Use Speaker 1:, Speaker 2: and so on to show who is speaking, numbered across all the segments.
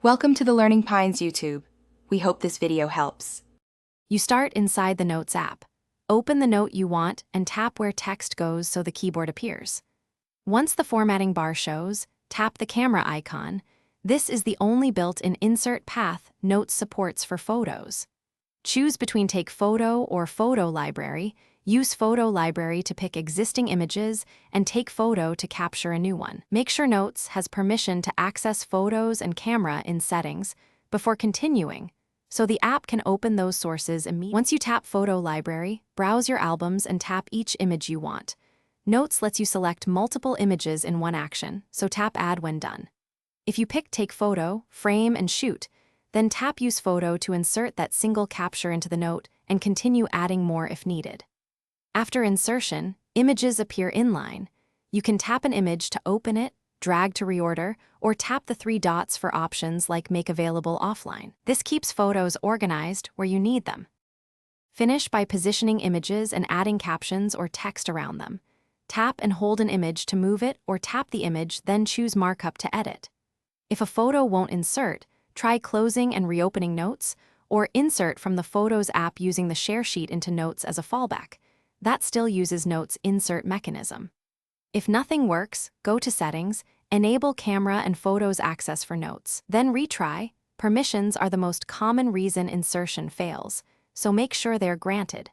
Speaker 1: Welcome to the Learning Pines YouTube. We hope this video helps.
Speaker 2: You start inside the Notes app. Open the note you want and tap where text goes so the keyboard appears. Once the formatting bar shows, tap the camera icon. This is the only built-in insert path Notes supports for photos. Choose between Take Photo or Photo Library. Use Photo Library to pick existing images and Take Photo to capture a new one. Make sure Notes has permission to access photos and camera in Settings before continuing, so the app can open those sources immediately. Once you tap Photo Library, browse your albums and tap each image you want. Notes lets you select multiple images in one action, so tap Add when done. If you pick Take Photo, Frame, and Shoot, then tap Use Photo to insert that single capture into the note and continue adding more if needed. After insertion, images appear inline. You can tap an image to open it, drag to reorder, or tap the three dots for options like Make Available Offline. This keeps photos organized where you need them. Finish by positioning images and adding captions or text around them. Tap and hold an image to move it or tap the image, then choose Markup to edit. If a photo won't insert, try closing and reopening Notes, or insert from the Photos app using the share sheet into Notes as a fallback. That still uses Notes' insert mechanism. If nothing works, go to Settings, enable camera and photos access for Notes. Then retry. Permissions are the most common reason insertion fails, so make sure they're granted.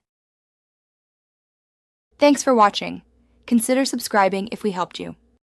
Speaker 1: Thanks for watching. Consider subscribing if we helped you.